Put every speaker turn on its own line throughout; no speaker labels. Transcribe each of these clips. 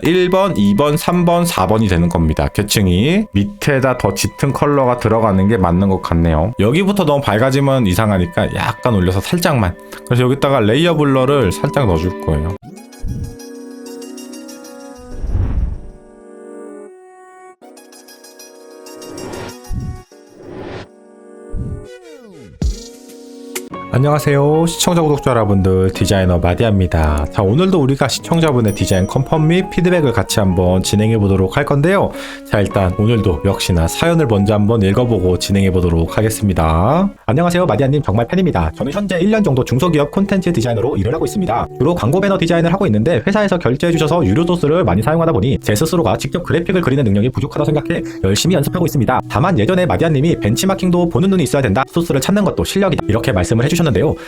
1번, 2번, 3번, 4번이 되는 겁니다. 계층이 밑에다 더 짙은 컬러가 들어가는 게 맞는 것 같네요. 여기부터 너무 밝아지면 이상하니까 약간 올려서 살짝만. 그래서 여기다가 레이어 블러를 살짝 넣어줄 거예요. 안녕하세요, 시청자 구독자 여러분들, 디자이너 마디아입니다. 자, 오늘도 우리가 시청자분의 디자인 컨펌 및 피드백을 같이 한번 진행해 보도록 할 건데요. 자, 일단 오늘도 역시나 사연을 먼저 한번 읽어보고 진행해 보도록 하겠습니다. 안녕하세요, 마디아님 정말 팬입니다. 저는 현재 1년 정도 중소기업 콘텐츠 디자이너로 일을 하고 있습니다. 주로 광고 배너 디자인을 하고 있는데 회사에서 결제해 주셔서 유료 소스를 많이 사용하다 보니 제 스스로가 직접 그래픽을 그리는 능력이 부족하다 생각해 열심히 연습하고 있습니다. 다만 예전에 마디아님이 벤치마킹도 보는 눈이 있어야 된다, 소스를 찾는 것도 실력이다, 이렇게 말씀을 해주셨는데요.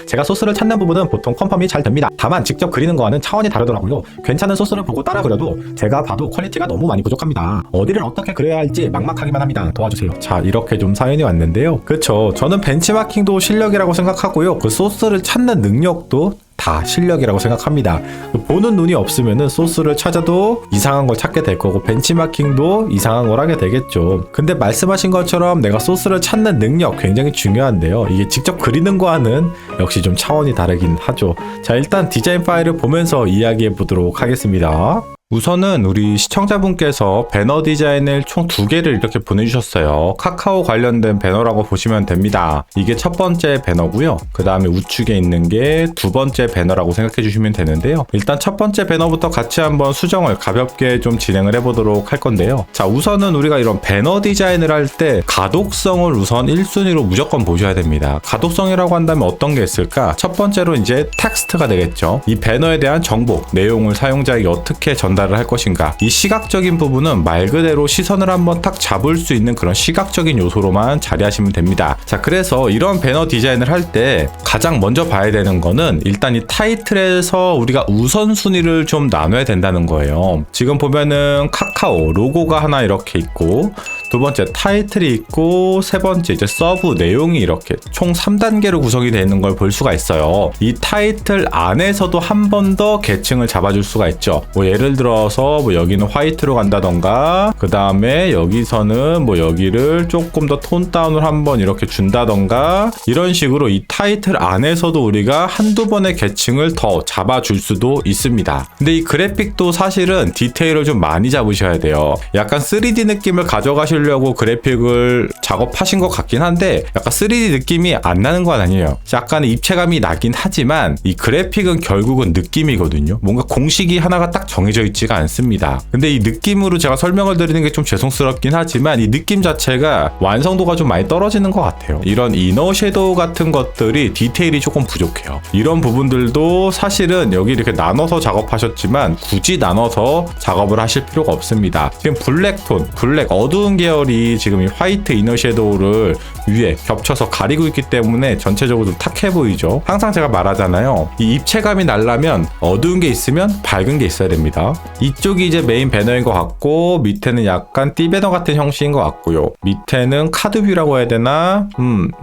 제가 소스를 찾는 부분은 보통 컨펌이 잘 됩니다. 다만 직접 그리는 거와는 차원이 다르더라고요. 괜찮은 소스를 보고 따라 그려도 제가 봐도 퀄리티가 너무 많이 부족합니다. 어디를 어떻게 그려야 할지 막막하기만 합니다. 도와주세요. 자, 이렇게 좀 사연이 왔는데요. 그쵸, 저는 벤치마킹도 실력이라고 생각하고요. 그 소스를 찾는 능력도 다 실력이라고 생각합니다. 보는 눈이 없으면은 소스를 찾아도 이상한 걸 찾게 될 거고 벤치마킹도 이상한 걸 하게 되겠죠. 근데 말씀하신 것처럼 내가 소스를 찾는 능력 굉장히 중요한데요. 이게 직접 그리는 거와는 역시 좀 차원이 다르긴 하죠. 자, 일단 디자인 파일을 보면서 이야기해 보도록 하겠습니다. 우선은 우리 시청자분께서 배너 디자인을 총 2개를 이렇게 보내주셨어요. 카카오 관련된 배너라고 보시면 됩니다. 이게 첫 번째 배너고요. 그 다음에 우측에 있는 게 두 번째 배너라고 생각해 주시면 되는데요. 일단 첫 번째 배너부터 같이 한번 수정을 가볍게 좀 진행을 해보도록 할 건데요. 자, 우선은 우리가 이런 배너 디자인을 할 때 가독성을 우선 1순위로 무조건 보셔야 됩니다. 가독성이라고 한다면 어떤 게 있을까? 첫 번째로 이제 텍스트가 되겠죠. 이 배너에 대한 정보, 내용을 사용자에게 어떻게 전달을 할 것인가, 이 시각적인 부분은 말 그대로 시선을 한번 탁 잡을 수 있는 그런 시각적인 요소로만 자리하시면 됩니다. 자, 그래서 이런 배너 디자인을 할 때 가장 먼저 봐야 되는 거는 일단 이 타이틀에서 우리가 우선순위를 좀 나눠야 된다는 거예요. 지금 보면은 카카오 로고가 하나 이렇게 있고, 두 번째 타이틀이 있고, 세 번째 이제 서브 내용이 이렇게 총 3단계로 구성이 되어 있는 걸 볼 수가 있어요. 이 타이틀 안에서도 한 번 더 계층을 잡아줄 수가 있죠. 뭐 예를 들어서 뭐 여기는 화이트로 간다던가, 그 다음에 여기서는 뭐 여기를 조금 더 톤 다운을 한번 이렇게 준다던가, 이런 식으로 이 타이틀 안에서도 우리가 한두 번의 계층을 더 잡아줄 수도 있습니다. 근데 이 그래픽도 사실은 디테일을 좀 많이 잡으셔야 돼요. 약간 3D 느낌을 가져가시려고 그래픽을 작업하신 것 같긴 한데 약간 3D 느낌이 안 나는 건 아니에요. 약간의 입체감이 나긴 하지만 이 그래픽은 결국은 느낌이거든요. 뭔가 공식이 하나가 딱 정해져 있지가 않습니다. 근데 이 느낌으로 제가 설명을 드리는 게 좀 죄송스럽긴 하지만 이 느낌 자체가 완성도가 좀 많이 떨어지는 것 같아요. 이런 이너 섀도우 같은 것들이 디테일이 조금 부족해요. 이런 부분들도 사실은 여기 이렇게 나눠서 작업하셨지만 굳이 나눠서 작업을 하실 필요가 없습니다. 지금 블랙톤, 블랙 어두운 계열이 지금 이 화이트 이너 섀도우를 위에 겹쳐서 가리고 있기 때문에 전체적으로 좀 탁해 보이죠. 항상 제가 말하잖아요. 이 입체감이 나려면 어두운 게 있으면 밝은 게 있어야 됩니다. 이쪽이 이제 메인 배너인 것 같고, 밑에는 약간 띠배너 같은 형식인 것 같고요. 밑에는 카드뷰라고 해야 되나?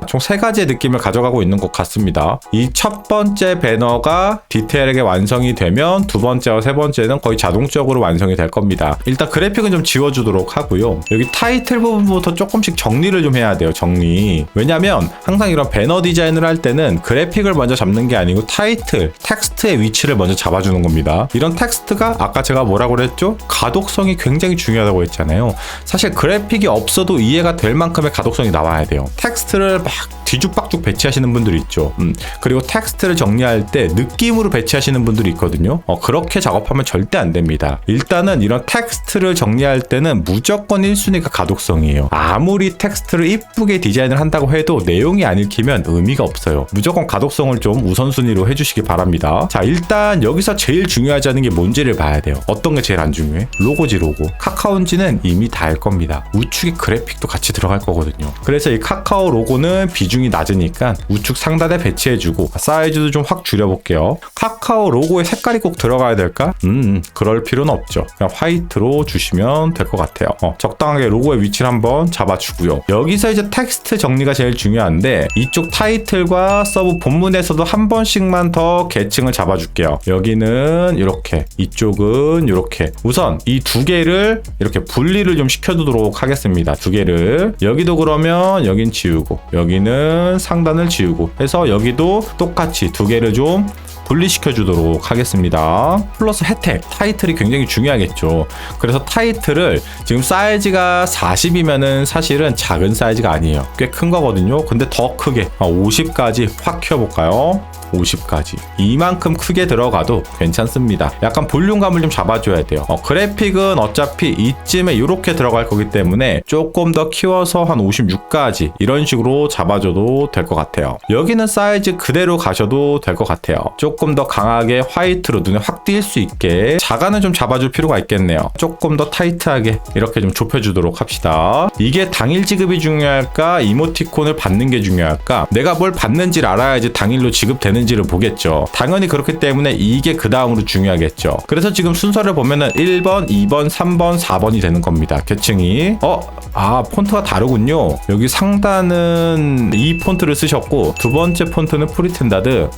총 3가지의 느낌을 가져가고 있는 것 같습니다. 이 첫 번째 배너가 디테일하게 완성이 되면 두 번째와 세 번째는 거의 자동적으로 완성이 될 겁니다. 일단 그래픽은 좀 지워주도록 하고요. 여기 타이틀 부분부터 조금씩 정리를 좀 해야 돼요. 정리. 왜냐면 항상 이런 배너 디자인을 할 때는 그래픽을 먼저 잡는 게 아니고 타이틀, 텍스트의 위치를 먼저 잡아주는 겁니다. 이런 텍스트가 아까 제가 뭐라고 그랬죠? 가독성이 굉장히 중요하다고 했잖아요. 사실 그래픽이 없어도 이해가 될 만큼의 가독성이 나와야 돼요. 텍스트를 막 뒤죽박죽 배치하시는 분들이 있죠. 그리고 텍스트를 정리할 때 느낌으로 배치하시는 분들이 있거든요. 그렇게 작업하면 절대 안 됩니다. 일단은 이런 텍스트를 정리할 때는 무조건 1순위가 가독성이에요. 아무리 텍스트를 이쁘게 디자인을 한다고 해도 내용이 안 읽히면 의미가 없어요. 무조건 가독성을 좀 우선순위로 해주시기 바랍니다. 자, 일단 여기서 제일 중요하지 않은 게 뭔지를 봐야 돼요. 어떤 게 제일 안 중요해? 로고지, 로고. 카카오인지는 이미 다 알 겁니다. 우측에 그래픽도 같이 들어갈 거거든요. 그래서 이 카카오 로고는 비중이 비중이 낮으니까 우측 상단에 배치해주고 사이즈도 좀 확 줄여볼게요. 카카오 로고에 색깔이 꼭 들어가야 될까? 그럴 필요는 없죠. 그냥 화이트로 주시면 될 것 같아요. 적당하게 로고의 위치를 한번 잡아주고요. 여기서 이제 텍스트 정리가 제일 중요한데 이쪽 타이틀과 서브 본문에서도 한 번씩만 더 계층을 잡아줄게요. 여기는 이렇게, 이쪽은 이렇게. 우선 이 두 개를 이렇게 분리를 좀 시켜두도록 하겠습니다. 두 개를. 여기도 그러면 여긴 지우고 여기는 상단을 지우고 해서 여기도 똑같이 두 개를 좀 분리시켜 주도록 하겠습니다. 플러스 혜택, 타이틀이 굉장히 중요하겠죠. 그래서 타이틀을 지금 사이즈가 40이면은 사실은 작은 사이즈가 아니에요. 꽤 큰 거거든요. 근데 더 크게 50까지 확 키워볼까요? 50까지 이만큼 크게 들어가도 괜찮습니다. 약간 볼륨감을 좀 잡아줘야 돼요. 그래픽은 어차피 이쯤에 이렇게 들어갈 거기 때문에 조금 더 키워서 한 56까지 이런 식으로 잡아줘도 될 것 같아요. 여기는 사이즈 그대로 가셔도 될 것 같아요. 조금 더 강하게 화이트로 눈에 확 띌 수 있게 자가는 좀 잡아줄 필요가 있겠네요. 조금 더 타이트하게 이렇게 좀 좁혀주도록 합시다. 이게 당일 지급이 중요할까? 이모티콘을 받는 게 중요할까? 내가 뭘 받는지를 알아야지 당일로 지급되는 지를 보겠죠. 당연히 그렇기 때문에 이게 그 다음으로 중요하겠죠. 그래서 지금 순서를 보면은 1번, 2번, 3번, 4번이 되는 겁니다. 계층이. 폰트가 다르군요. 여기 상단은 이 폰트를 쓰셨고 두 번째 폰트는 프리텐다드.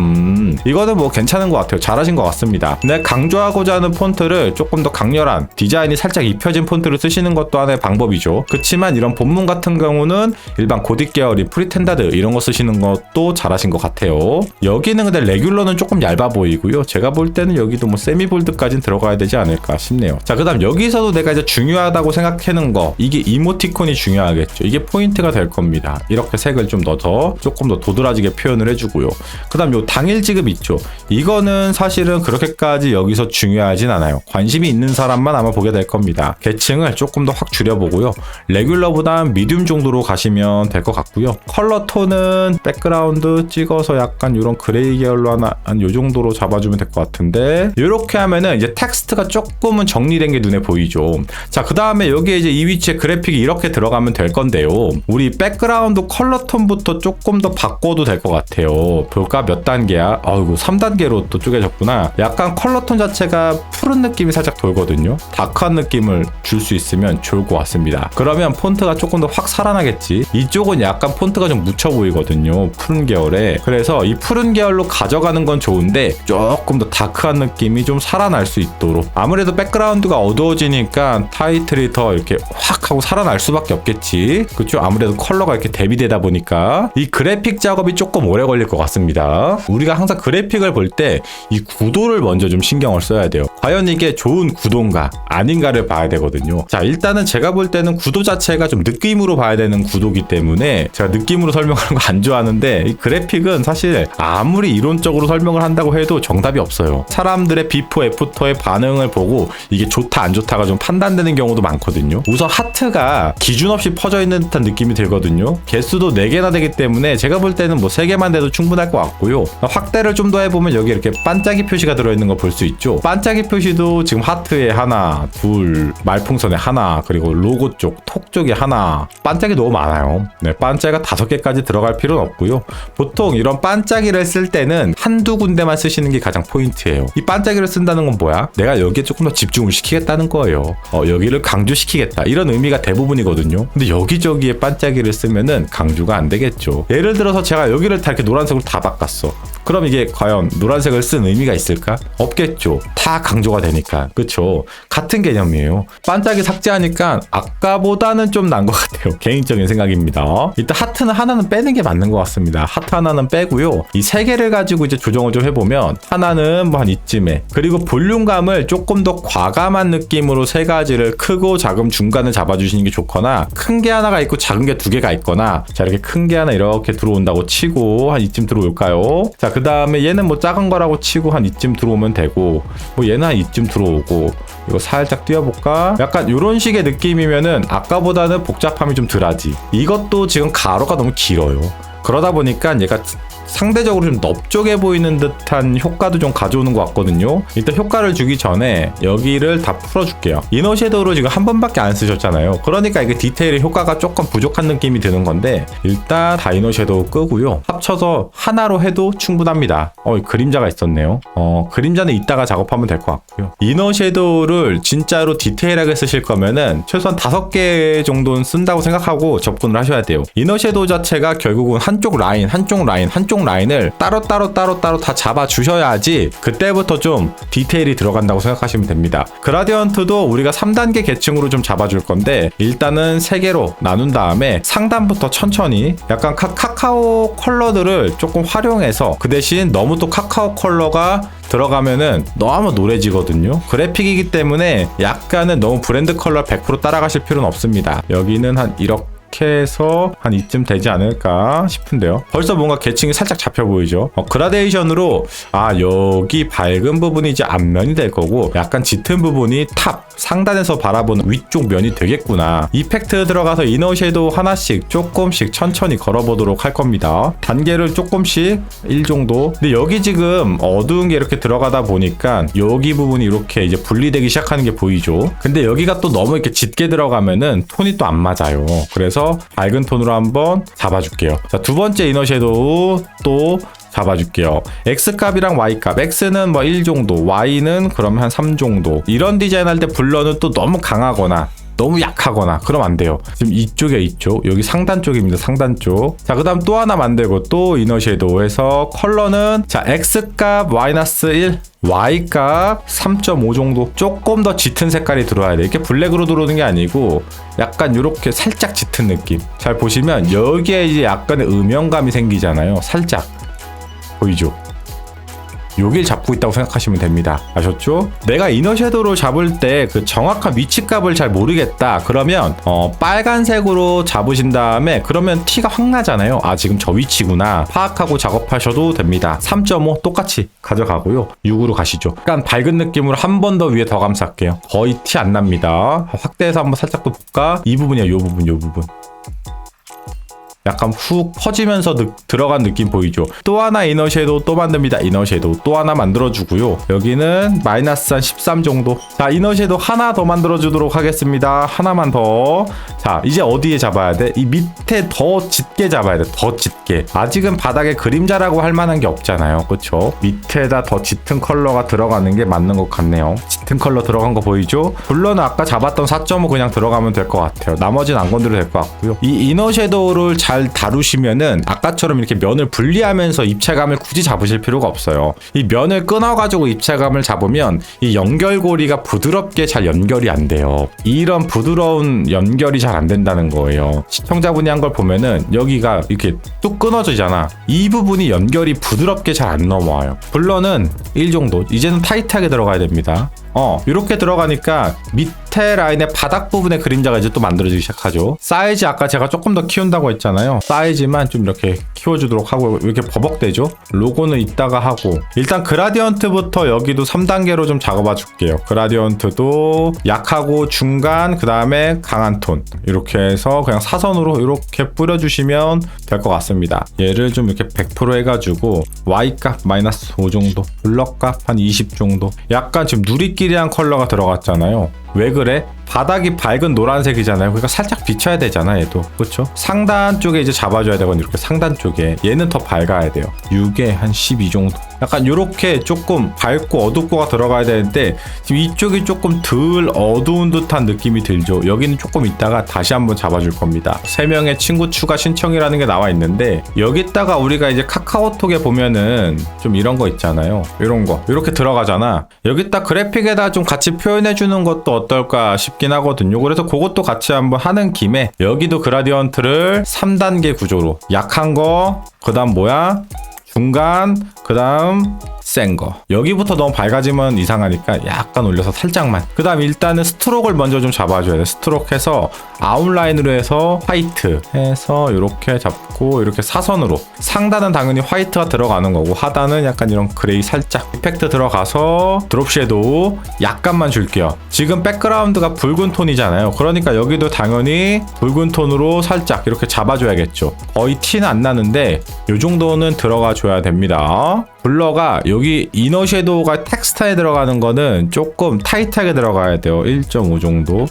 이거는 뭐 괜찮은 것 같아요. 잘하신 것 같습니다. 근데 강조하고자 하는 폰트를 조금 더 강렬한 디자인이 살짝 입혀진 폰트를 쓰시는 것도 하나의 방법이죠. 그렇지만 이런 본문 같은 경우는 일반 고딕 계열인 프리텐다드 이런 거 쓰시는 것도 잘하신 것 같아요. 여기는 근데 레귤러는 조금 얇아 보이고요. 제가 볼 때는 여기도 뭐 세미볼드까지는 들어가야 되지 않을까 싶네요. 자, 그 다음 여기서도 내가 이제 중요하다고 생각하는 거, 이게 이모티콘이 중요하겠죠. 이게 포인트가 될 겁니다. 이렇게 색을 좀 넣어서 조금 더 도드라지게 표현을 해주고요. 그 다음 요 당일 지급 있죠. 이거는 사실은 그렇게까지 여기서 중요하진 않아요. 관심이 있는 사람만 아마 보게 될 겁니다. 계층을 조금 더 확 줄여보고요. 레귤러보다 미디움 정도로 가시면 될 것 같고요. 컬러 톤은 백그라운드 찍어서 약간 이런 그레이 계열로 한 요 정도로 잡아주면 될 것 같은데, 이렇게 하면은 이제 텍스트가 조금은 정리된 게 눈에 보이죠. 자, 그 다음에 여기에 이제 이 위치에 그래픽이 이렇게 들어가면 될 건데요. 우리 백그라운드 컬러 톤부터 조금 더 바꿔도 될 것 같아요. 볼까? 몇 단계야? 아이고, 3단계로 또 쪼개졌구나. 약간 컬러 톤 자체가 푸른 느낌이 살짝 돌거든요. 다크한 느낌을 줄 수 있으면 좋을 것 같습니다. 그러면 폰트가 조금 더 확 살아나겠지. 이쪽은 약간 폰트가 좀 묻혀 보이거든요. 푸른 계열에. 그래서 이 푸른 계열로 가져가는 건 좋은데 조금 더 다크한 느낌이 좀 살아날 수 있도록, 아무래도 백그라운드가 어두워지니까 타이틀이 더 이렇게 확 하고 살아날 수밖에 없겠지. 그렇죠? 아무래도 컬러가 이렇게 대비되다 보니까 이 그래픽 작업이 조금 오래 걸릴 것 같습니다. 우리가 항상 그래픽을 볼 때 이 구도를 먼저 좀 신경을 써야 돼요. 과연 이게 좋은 구도인가 아닌가를 봐야 되거든요. 자, 일단은 제가 볼 때는 구도 자체가 좀 느낌으로 봐야 되는 구도기 때문에 제가 느낌으로 설명하는 거 안 좋아하는데, 이 그래픽은 사실 아무리 이론적으로 설명을 한다고 해도 정답이 없어요. 사람들의 비포 애프터의 반응을 보고 이게 좋다 안 좋다가 좀 판단되는 경우도 많거든요. 우선 하트가 기준 없이 퍼져 있는 듯한 느낌이 들거든요. 개수도 4개나 되기 때문에 제가 볼 때는 뭐 3개만 돼도 충분할 것 같고요. 확대를 좀 더 해보면 여기 이렇게 반짝이 표시가 들어있는 거 볼 수 있죠. 반짝이 표시도 지금 하트에 하나, 둘, 말풍선에 하나, 그리고 로고 쪽, 톡 쪽에 하나. 반짝이 너무 많아요. 네, 반짝이가 5개까지 들어갈 필요는 없고요. 보통 이런 반짝이를 쓸 때는 한두 군데만 쓰시는 게 가장 포인트예요. 이 반짝이를 쓴다는 건 뭐야? 내가 여기에 조금 더 집중을 시키겠다는 거예요. 여기를 강조시키겠다, 이런 의미가 대부분이거든요. 근데 여기저기에 반짝이를 쓰면은 강조가 안 되겠죠. 예를 들어서 제가 여기를 다 이렇게 노란색으로 다 바꿨어. 그럼 이게 과연 노란색을 쓴 의미가 있을까? 없겠죠. 다 강조가 되니까. 그쵸? 같은 개념이에요. 반짝이 삭제하니까 아까보다는 좀 난 것 같아요. 개인적인 생각입니다. 일단 하트는 하나는 빼는 게 맞는 것 같습니다. 하트 하나는 빼고요. 이 3개를 가지고 이제 조정을 좀 해보면, 하나는 뭐 한 이쯤에, 그리고 볼륨감을 조금 더 과감한 느낌으로 3가지를 크고 작은 중간을 잡아주시는 게 좋거나, 큰 게 하나가 있고 작은 게 2개가 있거나, 자, 이렇게 큰 게 하나 이렇게 들어온다고 치고 한 이쯤 들어올까요? 자, 그 다음에 얘는 뭐 작은 거라고 치고 한 이쯤 들어오면 되고, 뭐 얘는 한 이쯤 들어오고, 이거 살짝 띄워볼까? 약간 이런 식의 느낌이면은 아까보다는 복잡함이 좀 덜하지. 이것도 지금 가로가 너무 길어요. 그러다 보니까 얘가 상대적으로 좀 넓적해 보이는 듯한 효과도 좀 가져오는 것 같거든요. 일단 효과를 주기 전에 여기를 다 풀어줄게요. 이너 섀도우로 지금 한 번밖에 안 쓰셨잖아요. 그러니까 이게 디테일의 효과가 조금 부족한 느낌이 드는 건데 일단 다 이너 섀도우 끄고요. 합쳐서 하나로 해도 충분합니다. 그림자가 있었네요. 그림자는 이따가 작업하면 될 것 같고요. 이너 섀도우를 진짜로 디테일하게 쓰실 거면은 최소한 5개 정도는 쓴다고 생각하고 접근을 하셔야 돼요. 이너 섀도우 자체가 결국은 한쪽 라인을 따로 다 잡아 주셔야지 그때부터 좀 디테일이 들어간다고 생각하시면 됩니다. 그라디언트도 우리가 3단계 계층으로 좀 잡아줄 건데 일단은 3개로 나눈 다음에 상단부터 천천히 약간 카카오 컬러들을 조금 활용해서 그 대신 너무 또 카카오 컬러가 들어가면은 너무 노래지거든요. 그래픽이기 때문에 약간은 너무 브랜드 컬러 100% 따라가실 필요는 없습니다. 여기는 한 이렇게 해서 한 이쯤 되지 않을까 싶은데요. 벌써 뭔가 계층이 살짝 잡혀 보이죠. 그라데이션으로 여기 밝은 부분이 이제 앞면이 될 거고 약간 짙은 부분이 탑 상단에서 바라보는 위쪽 면이 되겠구나. 이펙트 들어가서 이너 섀도우 하나씩 조금씩 천천히 걸어보도록 할 겁니다. 단계를 조금씩 1 정도. 근데 여기 지금 어두운 게 이렇게 들어가다 보니까 여기 부분이 이렇게 이제 분리되기 시작하는 게 보이죠. 근데 여기가 또 너무 이렇게 짙게 들어가면은 톤이 또 안 맞아요. 그래서 밝은 톤으로 한번 잡아줄게요. 자, 두 번째 이너 섀도우 또 잡아줄게요. X값이랑 Y값. X는 뭐 1 정도, Y는 그러면 한 3 정도. 이런 디자인 할 때 블러는 또 너무 강하거나 너무 약하거나 그러면 안 돼요. 지금 이쪽에 이쪽, 여기 상단 쪽입니다. 상단 쪽. 자, 그 다음 또 하나 만들고 또 이너 섀도우에서 컬러는 자, X값 -1, Y값 3.5 정도. 조금 더 짙은 색깔이 들어와야 돼. 이렇게 블랙으로 들어오는 게 아니고 약간 이렇게 살짝 짙은 느낌. 잘 보시면 여기에 이제 약간의 음영감이 생기잖아요. 살짝 보이죠? 여길 잡고 있다고 생각하시면 됩니다. 아셨죠? 내가 이너 섀도우를 잡을 때 그 정확한 위치값을 잘 모르겠다. 그러면 빨간색으로 잡으신 다음에 그러면 티가 확 나잖아요. 지금 저 위치구나. 파악하고 작업하셔도 됩니다. 3.5 똑같이 가져가고요. 6으로 가시죠. 약간 밝은 느낌으로 한 번 더 위에 더 감쌀게요. 거의 티 안 납니다. 확대해서 한번 살짝 또 볼까? 이 부분이야. 요 부분. 약간 훅 퍼지면서 들어간 느낌 보이죠? 또 하나 이너 섀도우 또 만듭니다. 이너 섀도우 또 하나 만들어주고요. 여기는 마이너스 한 13 정도. 자, 이너 섀도우 하나 더 만들어주도록 하겠습니다. 하나만 더. 자, 이제 어디에 잡아야 돼? 이 밑에 더 짙게 잡아야 돼. 더 짙게. 아직은 바닥에 그림자라고 할 만한 게 없잖아요. 그쵸? 밑에다 더 짙은 컬러가 들어가는 게 맞는 것 같네요. 짙은 컬러 들어간 거 보이죠? 블러는 아까 잡았던 4.5 그냥 들어가면 될 것 같아요. 나머지는 안 건드려도 될 것 같고요. 이 이너 섀도우를 잘 다루시면은 아까처럼 이렇게 면을 분리하면서 입체감을 굳이 잡으실 필요가 없어요. 이 면을 끊어가지고 입체감을 잡으면 이 연결고리가 부드럽게 잘 연결이 안 돼요. 이런 부드러운 연결이 잘 안 된다는 거예요. 시청자분이 한 걸 보면은 여기가 이렇게 뚝 끊어지잖아. 이 부분이 연결이 부드럽게 잘 안 넘어와요. 블러는 1 정도. 이제는 타이트하게 들어가야 됩니다. 이렇게 들어가니까 밑에 라인의 바닥 부분의 그림자가 이제 또 만들어지기 시작하죠. 사이즈 아까 제가 조금 더 키운다고 했잖아요. 사이즈만 좀 이렇게 키워주도록 하고. 왜 이렇게 버벅대죠? 로고는 이따가 하고. 일단 그라디언트부터 여기도 3단계로 좀 잡아봐 줄게요. 그라디언트도 약하고 중간, 그 다음에 강한 톤. 이렇게 해서 그냥 사선으로 이렇게 뿌려주시면 될 것 같습니다. 얘를 좀 이렇게 100% 해가지고 Y값 -5 정도, 블럭값 한 20 정도. 약간 지금 누리끼리한 컬러가 들어갔잖아요. 왜 그래? 바닥이 밝은 노란색이잖아요. 그러니까 살짝 비춰야 되잖아, 얘도. 그렇죠? 상단 쪽에 이제 잡아줘야 되거든요. 이렇게 상단 쪽에. 얘는 더 밝아야 돼요. 6에 한 12 정도. 약간 이렇게 조금 밝고 어둡고가 들어가야 되는데 지금 이쪽이 조금 덜 어두운 듯한 느낌이 들죠. 여기는 조금 이따가 다시 한번 잡아줄 겁니다. 3명의 친구 추가 신청이라는 게 나와 있는데 여기다가 우리가 이제 카카오톡에 보면은 좀 이런 거 있잖아요. 이런 거 이렇게 들어가잖아. 여기다 그래픽에다 좀 같이 표현해 주는 것도 어떨까 싶긴 하거든요. 그래서 그것도 같이 한번 하는 김에 여기도 그라디언트를 3단계 구조로 약한 거, 그 다음 뭐야? 중간, 그 다음 센 거. 여기부터 너무 밝아지면 이상하니까 약간 올려서 살짝만. 그 다음 일단은 스트로크를 먼저 좀 잡아줘야 돼. 스트로크 해서 아웃라인으로 해서 화이트 해서 이렇게 잡고 이렇게 사선으로. 상단은 당연히 화이트가 들어가는 거고 하단은 약간 이런 그레이 살짝 이펙트 들어가서 드롭 섀도우 약간만 줄게요. 지금 백그라운드가 붉은 톤이잖아요. 그러니까 여기도 당연히 붉은 톤으로 살짝 이렇게 잡아줘야겠죠. 거의 티는 안 나는데 이 정도는 들어가 줘야 됩니다. 블러가 여기 이너 섀도우가 텍스처에 들어가는 거는 조금 타이트하게 들어가야 돼요. 1.5 정도.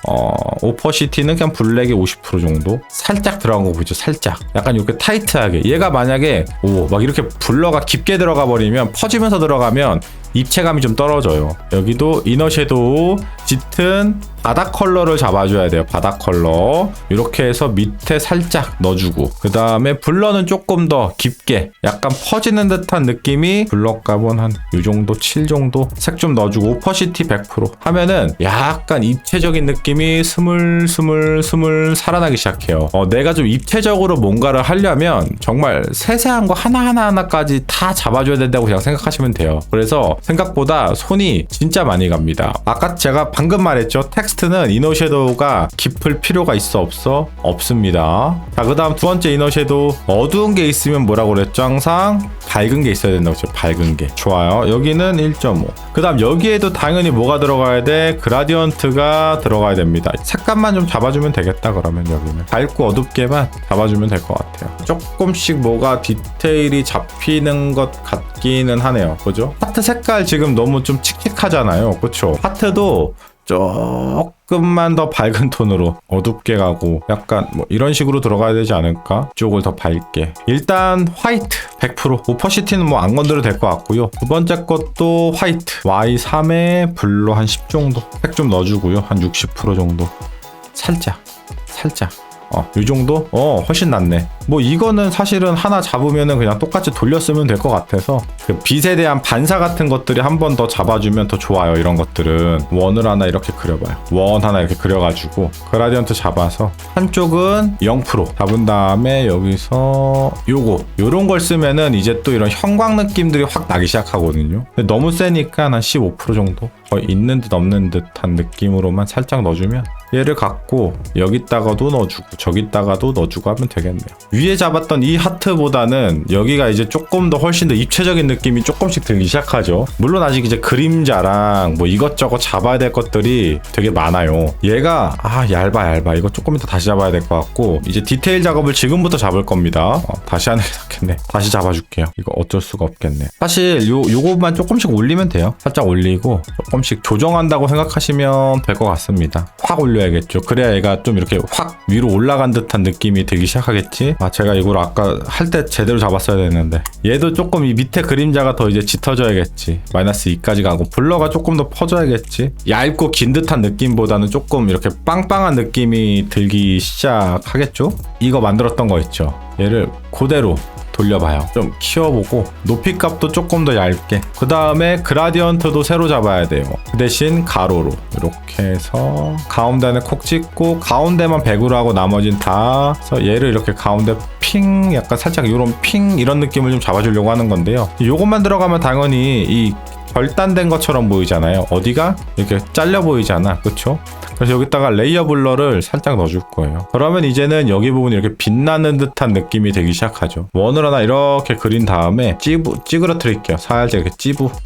오퍼시티는 그냥 블랙이 50% 정도. 살짝 들어간 거 보이죠? 살짝. 약간 이렇게 타이트하게. 얘가 만약에 막 이렇게 블러가 깊게 들어가 버리면 퍼지면서 들어가면 입체감이 좀 떨어져요. 여기도 이너 섀도우 짙은 바닥 컬러를 잡아줘야 돼요. 바닥 컬러 이렇게 해서 밑에 살짝 넣어주고 그 다음에 블러는 조금 더 깊게 약간 퍼지는 듯한 느낌이 블러 값은 한 이 정도 7 정도 색 좀 넣어주고 오퍼시티 100% 하면은 약간 입체적인 느낌이 스물스물 살아나기 시작해요. 내가 좀 입체적으로 뭔가를 하려면 정말 세세한 거 하나하나까지 다 잡아줘야 된다고 그냥 생각하시면 돼요. 그래서 생각보다 손이 진짜 많이 갑니다. 아까 제가 방금 말했죠. 텍스트는 이너 섀도우가 깊을 필요가 있어 없어? 없습니다. 자, 그 다음 두 번째 이너 섀도우 어두운 게 있으면 뭐라고 그랬죠? 항상 밝은 게 있어야 된다고 했죠. 밝은 게. 좋아요. 여기는 1.5. 그 다음 여기에도 당연히 뭐가 들어가야 돼? 그라디언트가 들어가야 됩니다. 색감만 좀 잡아주면 되겠다. 그러면 여기는 밝고 어둡게만 잡아주면 될 것 같아요. 조금씩 뭐가 디테일이 잡히는 것 같기는 하네요. 그죠? 하트 색깔 지금 너무 좀 칙칙하잖아요. 그쵸? 하트도 조금만 더 밝은 톤으로 어둡게 가고 약간 뭐 이런 식으로 들어가야 되지 않을까? 쪽을 더 밝게. 일단 화이트 100%. 오퍼시티는 뭐 안 건드려도 될 것 같고요. 두 번째 것도 화이트. Y3에 블루 한 10 정도. 색 좀 넣어주고요. 한 60% 정도. 살짝. 이 정도? 훨씬 낫네. 뭐 이거는 사실은 하나 잡으면은 그냥 똑같이 돌렸으면 될 것 같아서 그 빛에 대한 반사 같은 것들이 한 번 더 잡아주면 더 좋아요. 이런 것들은 원을 하나 이렇게 그려봐요. 원 하나 이렇게 그려가지고 그라디언트 잡아서 한쪽은 0% 잡은 다음에 여기서 요런 걸 쓰면은 이제 또 이런 형광 느낌들이 확 나기 시작하거든요. 근데 너무 세니까 한 15% 정도 거의 있는 듯 없는 듯한 느낌으로만 살짝 넣어주면 얘를 갖고 여기다가도 넣어주고 저기다가도 넣어주고 하면 되겠네요. 위에 잡았던 이 하트보다는 여기가 이제 조금 더 훨씬 더 입체적인 느낌이 조금씩 들기 시작하죠. 물론 아직 이제 그림자랑 뭐 이것저것 잡아야 될 것들이 되게 많아요. 얘가 얇아. 이거 조금 더 다시 잡아야 될 것 같고 이제 디테일 작업을 지금부터 잡을 겁니다. 다시 하는 게 낫겠네. 다시 잡아줄게요. 이거 어쩔 수가 없겠네. 사실 요것만 조금씩 올리면 돼요. 살짝 올리고 조금씩 조정한다고 생각하시면 될 것 같습니다. 확 올려야겠죠. 그래야 얘가 좀 이렇게 확 위로 올라간 듯한 느낌이 들기 시작하겠지. 제가 이걸 아까 할 때 제대로 잡았어야 됐는데 얘도 조금 이 밑에 그림자가 더 이제 짙어져야겠지. -2까지 가고 블러가 조금 더 퍼져야겠지. 얇고 긴 듯한 느낌보다는 조금 이렇게 빵빵한 느낌이 들기 시작하겠죠. 이거 만들었던 거 있죠. 얘를 그대로 돌려봐요. 좀 키워보고 높이 값도 조금 더 얇게. 그 다음에 그라디언트도 새로 잡아야 돼요. 그 대신 가로로 이렇게 해서 가운데는 콕 찍고 가운데만 100으로 하고 나머진 다 그래서 얘를 이렇게 가운데 핑 약간 살짝 이런 핑 이런 느낌을 좀 잡아주려고 하는 건데요. 요것만 들어가면 당연히 이 결단된 것처럼 보이잖아요. 어디가 이렇게 잘려 보이잖아. 그쵸? 그래서 여기다가 레이어 블러를 살짝 넣어줄 거예요. 그러면 이제는 여기 부분이 이렇게 빛나는 듯한 느낌이 되기 시작하죠. 원을 하나 이렇게 그린 다음에 찌그러뜨릴게요. 살짝 이렇게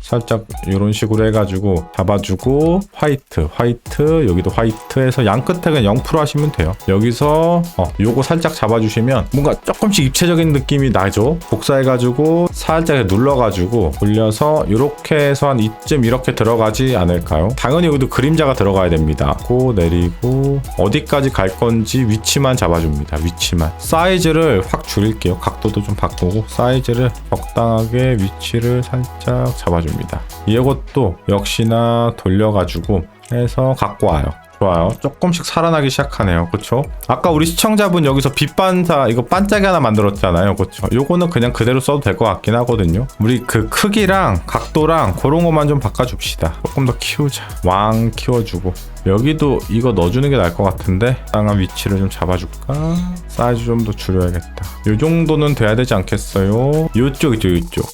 살짝 이런 식으로 해가지고 잡아주고 화이트 여기도 화이트 해서 양 끝에 그냥 0% 하시면 돼요. 여기서 요거 살짝 잡아주시면 뭔가 조금씩 입체적인 느낌이 나죠. 복사해가지고 살짝 눌러가지고 올려서 이렇게 해서 한 이쯤 이렇게 들어가지 않을까요? 당연히 여기도 그림자가 들어가야 됩니다. 내리고 어디까지 갈 건지 위치만 잡아줍니다. 위치만. 사이즈를 확 줄일게요. 각도도 좀 바꾸고 사이즈를 적당하게 위치를 살짝 잡아줍니다. 이것도 역시나 돌려가지고 해서 갖고 와요. 좋아요. 조금씩 살아나기 시작하네요. 그쵸? 아까 우리 시청자분 여기서 빛반사 이거 반짝이 하나 만들었잖아요. 그쵸? 요거는 그냥 그대로 써도 될 것 같긴 하거든요. 우리 그 크기랑 각도랑 그런 것만 좀 바꿔줍시다. 조금 더 키우자. 왕 키워주고 여기도 이거 넣어주는 게 나을 것 같은데 적당한 위치를 좀 잡아줄까? 사이즈 좀 더 줄여야겠다. 요 정도는 돼야 되지 않겠어요? 요쪽이죠,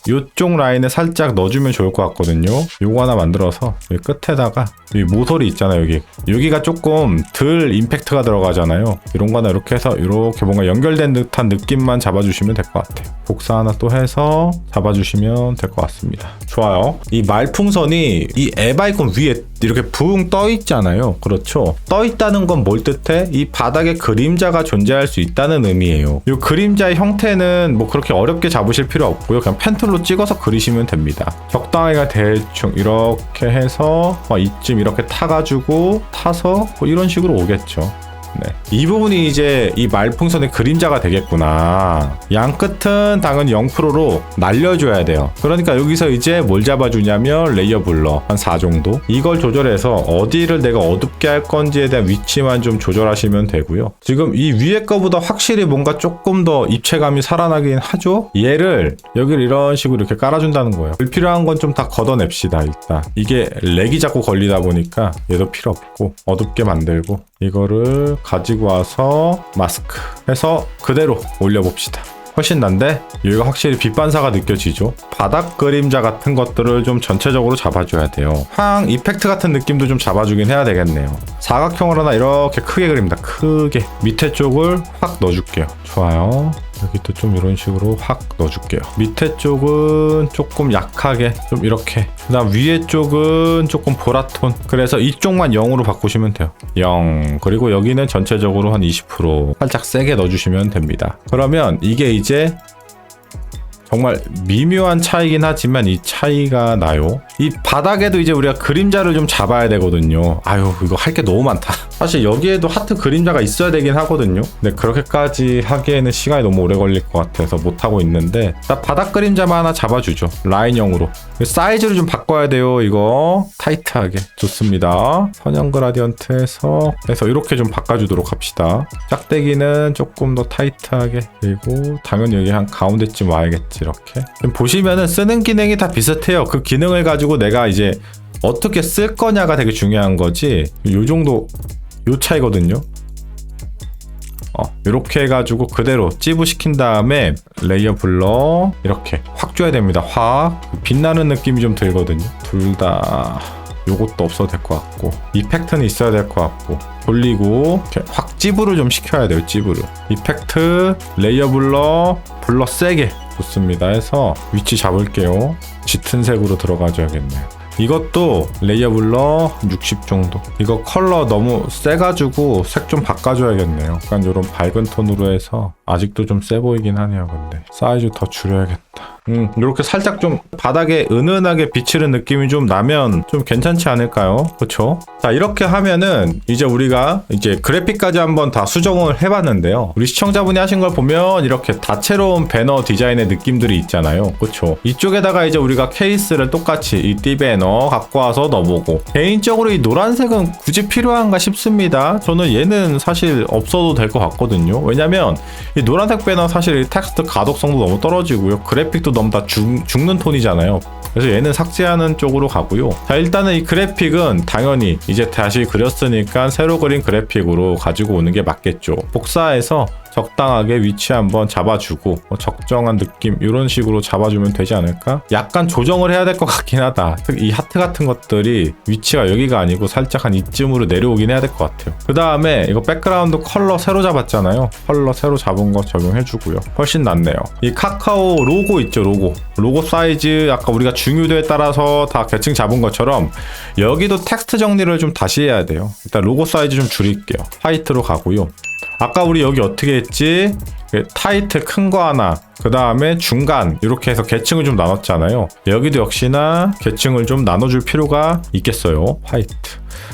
요쪽 라인에 살짝 넣어주면 좋을 것 같거든요. 요거 하나 만들어서 여기 끝에다가 이 모서리 있잖아요. 여기가 조금 덜 임팩트가 들어가잖아요. 이런 거 하나 이렇게 해서 이렇게 뭔가 연결된 듯한 느낌만 잡아주시면 될 것 같아요. 복사 하나 또 해서 잡아주시면 될 것 같습니다. 좋아요. 이 말풍선이 이 앱 아이콘 위에 이렇게 붕 떠 있잖아요. 그렇죠. 떠 있다는 건 뭘 뜻해? 이 바닥에 그림자가 존재할 수 있다는 의미예요. 이 그림자의 형태는 뭐 그렇게 어렵게 잡으실 필요 없고요. 그냥 펜툴로 찍어서 그리시면 됩니다. 적당히가 대충 이렇게 해서 이쯤 이렇게 타서 뭐 이런 식으로 오겠죠. 네. 이 부분이 이제 이 말풍선의 그림자가 되겠구나. 양 끝은 당연히 0%로 날려줘야 돼요. 그러니까 여기서 이제 뭘 잡아주냐면 레이어 블러 한 4 정도. 이걸 조절해서 어디를 내가 어둡게 할 건지에 대한 위치만 좀 조절하시면 되고요. 지금 이 위에 거보다 확실히 뭔가 조금 더 입체감이 살아나긴 하죠. 얘를 여기를 이런 식으로 이렇게 깔아준다는 거예요. 불필요한 건 좀 다 걷어냅시다. 일단 이게 렉이 자꾸 걸리다 보니까 얘도 필요 없고 어둡게 만들고 이거를 가지고 와서 마스크 해서 그대로 올려봅시다. 훨씬 난데 여기가 확실히 빛 반사가 느껴지죠. 바닥 그림자 같은 것들을 좀 전체적으로 잡아줘야 돼요. 황 이펙트 같은 느낌도 좀 잡아주긴 해야 되겠네요. 사각형을 하나 이렇게 크게 그립니다. 크게 밑에 쪽을 확 넣어줄게요. 좋아요. 여기도 좀 이런 식으로 확 넣어줄게요. 밑에 쪽은 조금 약하게 좀 이렇게, 그 다음 위에 쪽은 조금 보라톤. 그래서 이쪽만 0으로 바꾸시면 돼요. 0. 그리고 여기는 전체적으로 한 20% 살짝 세게 넣어주시면 됩니다. 그러면 이게 이제 정말 미묘한 차이긴 하지만 이 차이가 나요. 이 바닥에도 이제 우리가 그림자를 좀 잡아야 되거든요. 아유, 이거 할 게 너무 많다. 사실 여기에도 하트 그림자가 있어야 되긴 하거든요. 근데 그렇게까지 하기에는 시간이 너무 오래 걸릴 것 같아서 못하고 있는데, 딱 바닥 그림자만 하나 잡아주죠. 라인형으로. 사이즈를 좀 바꿔야 돼요. 이거 타이트하게. 좋습니다. 선형 그라디언트에서 이렇게 좀 바꿔주도록 합시다. 짝대기는 조금 더 타이트하게. 그리고 당연히 여기 한 가운데쯤 와야겠지. 이렇게 보시면은 쓰는 기능이 다 비슷해요. 그 기능을 가지고 내가 이제 어떻게 쓸 거냐가 되게 중요한 거지. 요 정도 요 차이거든요. 이렇게 해가지고 그대로 찌부시킨 다음에 레이어 블러 이렇게 확 줘야 됩니다. 확 빛나는 느낌이 좀 들거든요. 둘 다 요것도 없어도 될 것 같고 이펙트는 있어야 될 것 같고, 돌리고 이렇게 확 찌부를 좀 시켜야 돼요. 찌부를. 이펙트 레이어 블러 세게. 좋습니다. 해서 위치 잡을게요. 짙은 색으로 들어가줘야겠네요. 이것도 레이어 블러 60 정도. 이거 컬러 너무 세가지고 색 좀 바꿔줘야겠네요. 약간 이런 밝은 톤으로 해서 아직도 좀 세 보이긴 하네요. 근데 사이즈 더 줄여야겠다. 이렇게 살짝 좀 바닥에 은은하게 비치는 느낌이 좀 나면 좀 괜찮지 않을까요? 그렇죠? 자, 이렇게 하면은 이제 우리가 이제 그래픽까지 한번 다 수정을 해봤는데요. 우리 시청자분이 하신 걸 보면 이렇게 다채로운 배너 디자인의 느낌들이 있잖아요. 그렇죠? 이쪽에다가 이제 우리가 케이스를 똑같이 이 띠배너 갖고 와서 넣어보고, 개인적으로 이 노란색은 굳이 필요한가 싶습니다. 저는 얘는 사실 없어도 될 것 같거든요. 왜냐면 이 노란색 배너 사실 텍스트 가독성도 너무 떨어지고요. 그래픽도 너무 다 죽는 톤이잖아요. 그래서 얘는 삭제하는 쪽으로 가고요. 자, 일단은 이 그래픽은 당연히 이제 다시 그렸으니까 새로 그린 그래픽으로 가지고 오는 게 맞겠죠. 복사해서 적당하게 위치 한번 잡아주고 적정한 느낌 이런 식으로 잡아주면 되지 않을까? 약간 조정을 해야 될 것 같긴 하다. 특히 이 하트 같은 것들이 위치가 여기가 아니고 살짝 한 이쯤으로 내려오긴 해야 될 것 같아요. 그 다음에 이거 백그라운드 컬러 새로 잡았잖아요. 컬러 새로 잡은 거 적용해주고요. 훨씬 낫네요. 이 카카오 로고 있죠. 로고 사이즈 아까 우리가 중요도에 따라서 다 계층 잡은 것처럼 여기도 텍스트 정리를 좀 다시 해야 돼요. 일단 로고 사이즈 좀 줄일게요. 화이트로 가고요. 아까 우리 여기 어떻게 했지? 타이틀 큰 거 하나, 그 다음에 중간 이렇게 해서 계층을 좀 나눴잖아요. 여기도 역시나 계층을 좀 나눠줄 필요가 있겠어요. 화이트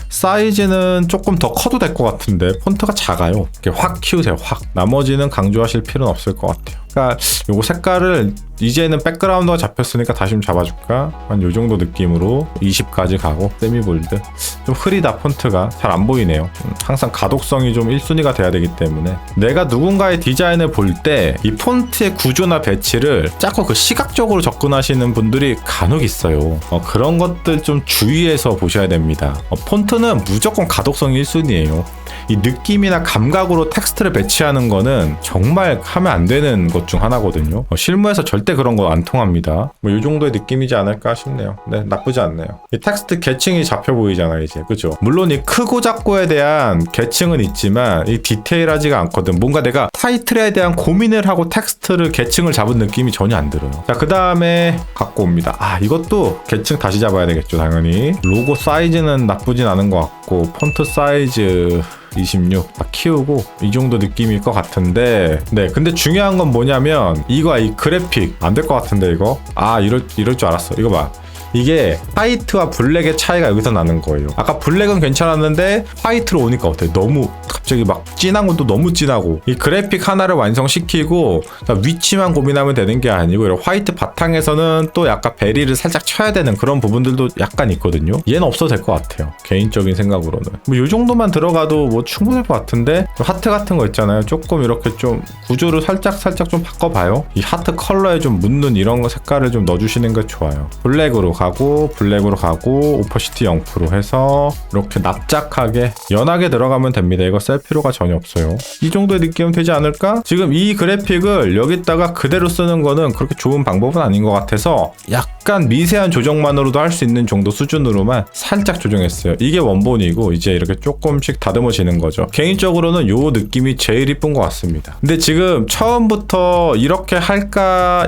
사이즈는 조금 더 커도 될 것 같은데 폰트가 작아요. 이렇게 확 키우세요. 확. 나머지는 강조하실 필요는 없을 것 같아요. 그러니까 요거 색깔을 이제는 백그라운드가 잡혔으니까 다시 좀 잡아줄까? 한 요 정도 느낌으로 20까지 가고, 세미볼드. 좀 흐리다. 폰트가 잘 안 보이네요. 항상 가독성이 좀 1순위가 돼야 되기 때문에 내가 누군가의 디자인을 디자인을 볼 때 이 폰트의 구조나 배치를 자꾸 그 시각적으로 접근하시는 분들이 간혹 있어요. 그런 것들 좀 주의해서 보셔야 됩니다. 폰트는 무조건 가독성이 1순위예요. 이 느낌이나 감각으로 텍스트를 배치하는 거는 정말 하면 안 되는 것 중 하나거든요. 실무에서 절대 그런 거 안 통합니다. 뭐 이 정도의 느낌이지 않을까 싶네요. 네, 나쁘지 않네요. 이 텍스트 계층이 잡혀 보이잖아요, 이제. 그죠? 물론 이 크고 작고에 대한 계층은 있지만 이 디테일하지가 않거든. 뭔가 내가 타이틀에 대한 고민을 하고 텍스트를 계층을 잡은 느낌이 전혀 안 들어요. 자, 그 다음에 갖고 옵니다. 이것도 계층 다시 잡아야 되겠죠, 당연히. 로고 사이즈는 나쁘진 않은 것 같고, 폰트 사이즈 26 다 키우고 이 정도 느낌일 것 같은데, 네, 근데 중요한 건 뭐냐면 이 그래픽 안 될 것 같은데 이거 이럴 줄 알았어. 이거 봐. 이게 화이트와 블랙의 차이가 여기서 나는 거예요. 아까 블랙은 괜찮았는데 화이트로 오니까 어때? 너무 갑자기 막 진한 것도 너무 진하고, 이 그래픽 하나를 완성시키고 위치만 고민하면 되는 게 아니고 이런 화이트 바탕에서는 또 약간 베리를 살짝 쳐야 되는 그런 부분들도 약간 있거든요. 얘는 없어도 될 것 같아요, 개인적인 생각으로는. 뭐 이 정도만 들어가도 뭐 충분할 것 같은데, 하트 같은 거 있잖아요. 조금 이렇게 좀 구조를 살짝 좀 바꿔봐요. 이 하트 컬러에 좀 묻는 이런 거 색깔을 좀 넣어주시는 게 좋아요. 블랙으로 가고 오퍼시티 0% 해서 이렇게 납작하게 연하게 들어가면 됩니다. 이거 쓸 필요가 전혀 없어요. 이 정도의 느낌은 되지 않을까? 지금 이 그래픽을 여기다가 그대로 쓰는 거는 그렇게 좋은 방법은 아닌 것 같아서 약간 미세한 조정만으로도 할 수 있는 정도 수준으로만 살짝 조정했어요. 이게 원본이고 이제 이렇게 조금씩 다듬어지는 거죠. 개인적으로는 요 느낌이 제일 이쁜 것 같습니다. 근데 지금 처음부터 이렇게 할까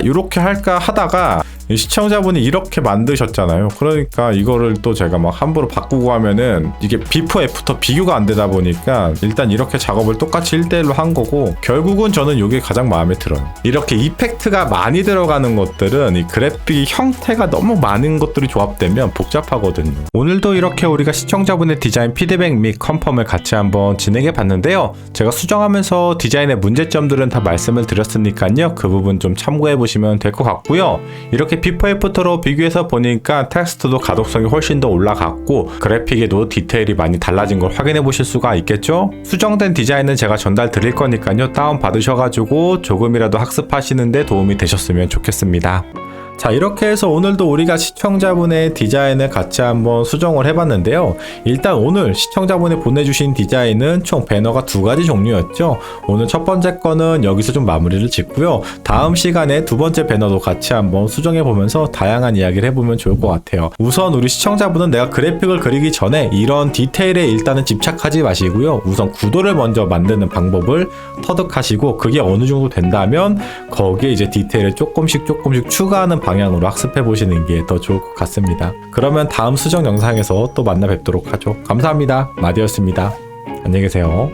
하다가 시청자분이 이렇게 만드셨잖아요. 그러니까 이거를 또 제가 막 함부로 바꾸고 하면은 이게 비포 애프터 비교가 안 되다 보니까 일단 이렇게 작업을 똑같이 1대1로 한 거고, 결국은 저는 이게 가장 마음에 들어요. 이렇게 이펙트가 많이 들어가는 것들은 이 그래픽 형태가 너무 많은 것들이 조합되면 복잡하거든요. 오늘도 이렇게 우리가 시청자분의 디자인 피드백 및 컨펌을 같이 한번 진행해 봤는데요. 제가 수정하면서 디자인의 문제점들은 다 말씀을 드렸으니까요. 그 부분 좀 참고해 보시면 될 것 같고요. 이렇게 비포 애프터로 비교해서 보니까 텍스트도 가독성이 훨씬 더 올라갔고 그래픽에도 디테일이 많이 달라진 걸 확인해 보실 수가 있겠죠? 수정된 디자인은 제가 전달 드릴 거니까요. 다운 받으셔가지고 조금이라도 학습하시는데 도움이 되셨으면 좋겠습니다. 자, 이렇게 해서 오늘도 우리가 시청자분의 디자인을 같이 한번 수정을 해봤는데요. 일단 오늘 시청자분이 보내주신 디자인은 총 배너가 2가지 종류였죠. 오늘 첫 번째 거는 여기서 좀 마무리를 짓고요. 다음 시간에 두 번째 배너도 같이 한번 수정해보면서 다양한 이야기를 해보면 좋을 것 같아요. 우선 우리 시청자분은 내가 그래픽을 그리기 전에 이런 디테일에 일단은 집착하지 마시고요. 우선 구도를 먼저 만드는 방법을 터득하시고, 그게 어느 정도 된다면 거기에 이제 디테일을 조금씩 추가하는 방향으로 학습해 보시는 게 더 좋을 것 같습니다. 그러면 다음 수정 영상에서 또 만나 뵙도록 하죠. 감사합니다. 마디였습니다. 안녕히 계세요.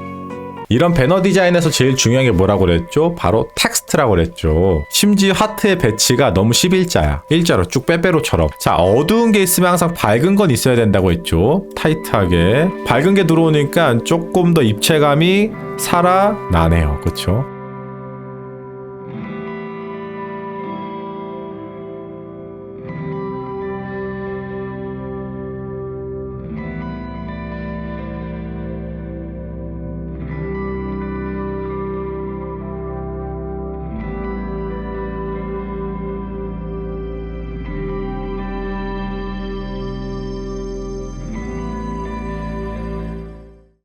이런 배너 디자인에서 제일 중요한 게 뭐라고 그랬죠? 바로 텍스트라고 그랬죠. 심지어 하트의 배치가 너무 11자야. 일자로 쭉 빼빼로처럼. 자, 어두운 게 있으면 항상 밝은 건 있어야 된다고 했죠. 타이트하게. 밝은 게 들어오니까 조금 더 입체감이 살아나네요. 그쵸?